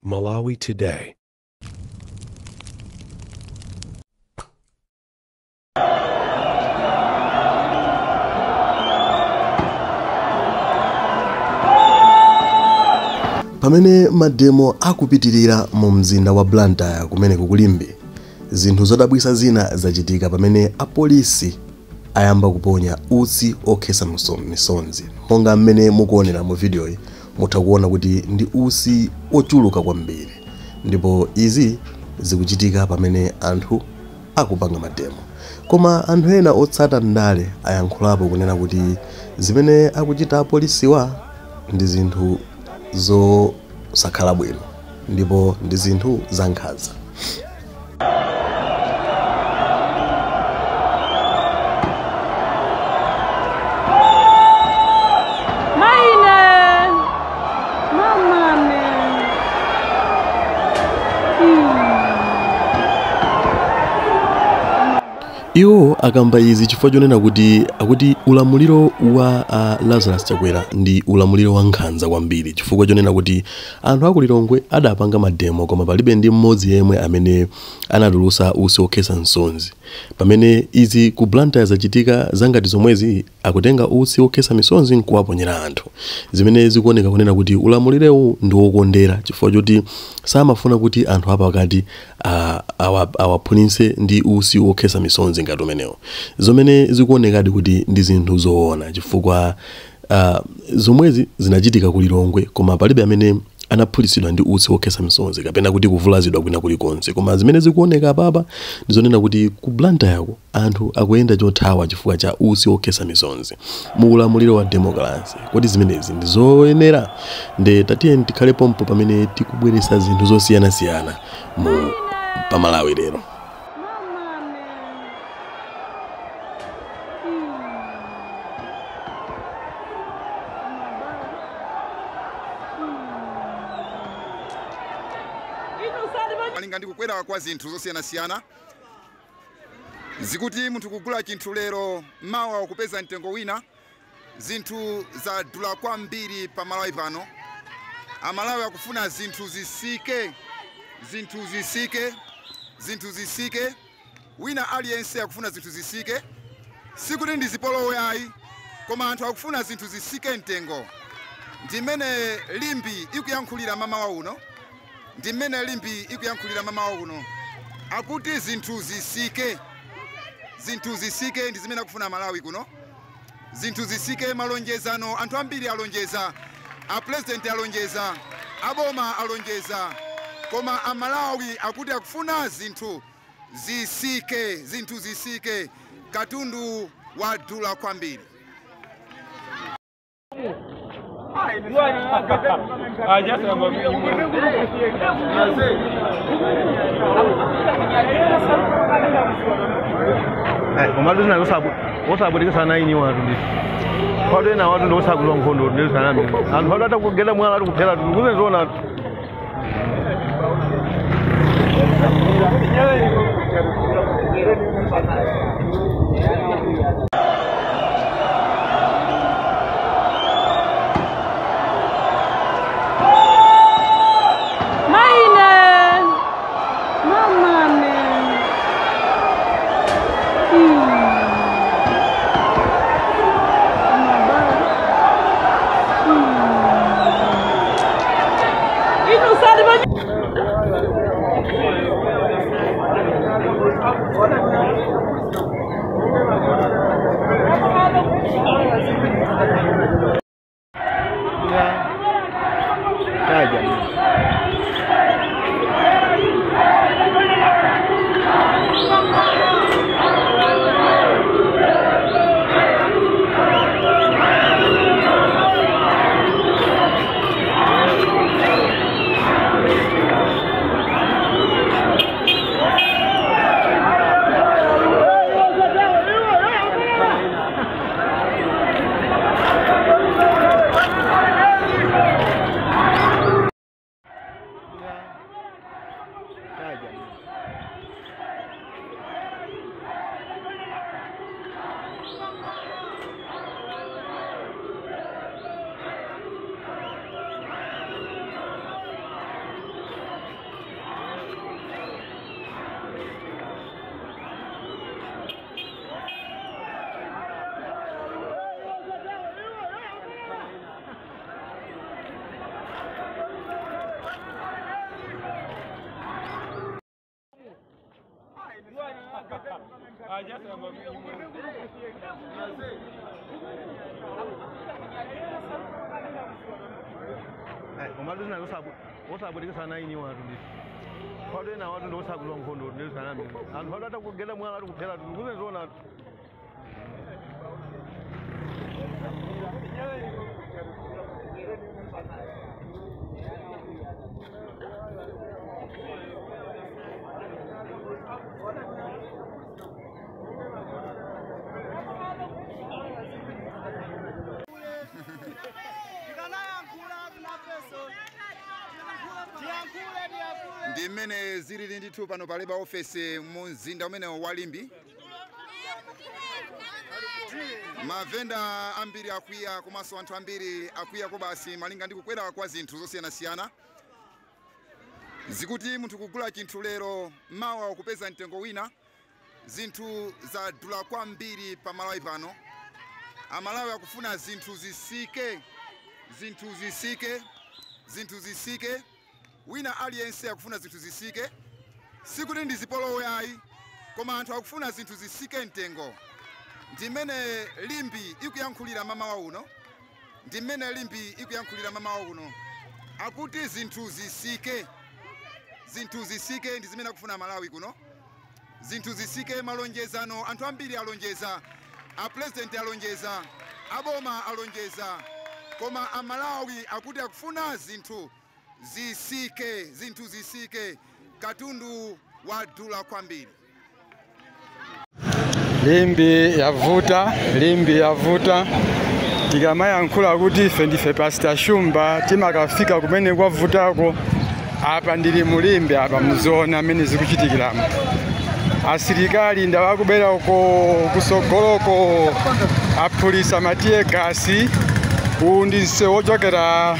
Malawi Today. Pamene mademo akupitirira mu mzinda wa Blantyre kumene kukulimbe, zinthu zodabwitsa zina zachitika pamene apolisi ayamba kuponya utsi okhesa misonzi. Monga mmene mukuonera mu video iyi, mutha kuona kuti ndi utsi ochuluka kwambiri. Ndipo izi zikuchitika pamene anthu akupanga mademo. Koma anthu ena otsata ndale ayankhulapo kunena kuti zimene akuchita apolisiwa ndi zinthu zosakhala bwino ndipo ndi zinthu zankhanza. Iwo akamba izi chifukwa chonena kuti ulamuliro wa Lazarus Chakwera ndi ulamuliro wa nkhanza kwambiri, chifukwa chonena kuti anthu akulilongwe adapanga mademo koma palibe ndi mmodzi yemwe amene anatulutsa utsi okhesa misonzi. Pamene izi ku Blantyre zachitika zangati zomwezi, akutenga utsi okhesa misonzi nkuwaponyera anthu, zimene zikuoneka kunena kuti ulamulirowu ndi wokondera chifukwa choti samafuna kuti anthu apakati awaphunzitse ndi utsi okhesa misonzi ngati umenewo. Zomene zikuonekadi kuti ndi zinthu zoona chifukwa zomwezi zinachitika kulilongwe koma palibe amene anaphunzitsidwa ndi utsi okhesa misonzi kapena kuti kuvulazidwa kwina kulikonse. Koma zimene zikuoneka apapa ndizonena kuti ku Blantyre anthu akuyenda chothawa chifukwa cha utsi okhesa misonzi mu ulamuliro wa democracy. Kodi zimenezi ndi zoyenera? Nde tatiye tikhale pompo pamene tikubweretsa zinthu zosiyanasiyana mu Malawi lero. Malinga ndi kukwera kwa zinthu zosiyanasiyana zikuti munthu kugula chinthu lero mawa kupeza mtengo wina, zinthu zadula kwambiri pa Malawi pano. Amalawi akufuna zinthu zisike, wina aliyense akufuna zinthu zisike. Sikuti ndi zipolowe ayi, koma anthu akufuna zinthu zisike mtengo. Ndimene limbi ikuyankhulira mama wa uno. Akuti zinthu zisike ndi zimene akufuna Malawi kuno. Zinthu zisike, malonjezano anthu ambiri alonjeza, a president alonjeza, aboma alonjeza, koma Amalawi akuti akufuna zinthu zisike, katundu wadula kwambiri. Komadu na osabu dikasana ini watu ndi. Kwado na watu ndo osabu longondo ndi sana mimi. Anthu hata kugenda mwana ari kuphela tukuze zona. Umadu na usabu dika sana ini watu ndi. Kwado na watu ndo usabu lo nkondo ndi sana mimi. Antu hata kugenda mwana watu kuphela tukuze zona. Ndi mmene zilili ndithu pano paleba ofesi mu mzinda umene wa Limbi. Mavenda ambiri akwiya komanso anthu ambiri akwiya ko basi malinga ndi kukwera kwa zinthu zosiyanasiyana. Zikuti munthu kugula chinthu lero mawa ukupeza mtengo wina. Zinthu zadula kwambiri pa Malawi pano. Amalawi akufuna zinthu zisike. Wina aliyense akufuna zinthu zisike. Sikuti ndi zipolowe ayi, koma anthu akufuna zinthu zisike mtengo. Ndimene Limbi ikuyankhulira mama wa uno. Akuti zinthu zisike ndi zimene akufuna Malawi kuno. Zinthu zisike malonjezano, anthu ambiri alonjeza. A president alonjeza, aboma alonjeza. Koma Amalawi akuti akufuna zinthu zisike. Katundu wadula kwambiri. Limbi yavuta. Tikamayankhula kuti ife ndife Pastor Shumba timakafika kumene kwavutako. Apa ndili mu Limbi apa muzona amene zikuchitikiramo. Asilikali ndawakubera kusogoloko apolisi amatiye gasi. Undi nsewu ochokera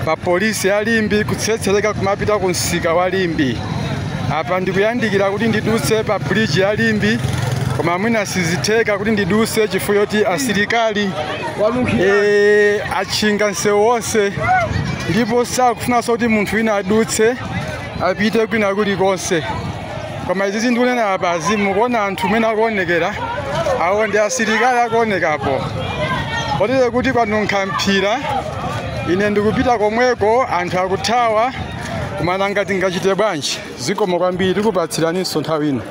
pa polisi ya Limbi kutsetsereka kumapita ku msika wa Limbi. Apa ndikuyandikira kuti ndidutse pa bridge ya Limbi, koma mwina sizitheka kuti ndidutse chifukwa choti asilikali achinga nsewu wonse, ndipo sakufunanso kuti munthu wina adutse apite kwina kulikonse. Koma izi ndikunena apa azimu kuona anthu mwina akuonekera awo ndi asilikali akuonekapo. Kotero kuti kwanunkha mphira ine ndikupita komweko anthu akuthawa, koma ngati ngachite bwanji zikomo kwambiri tikupatsiraninso nthawi ino.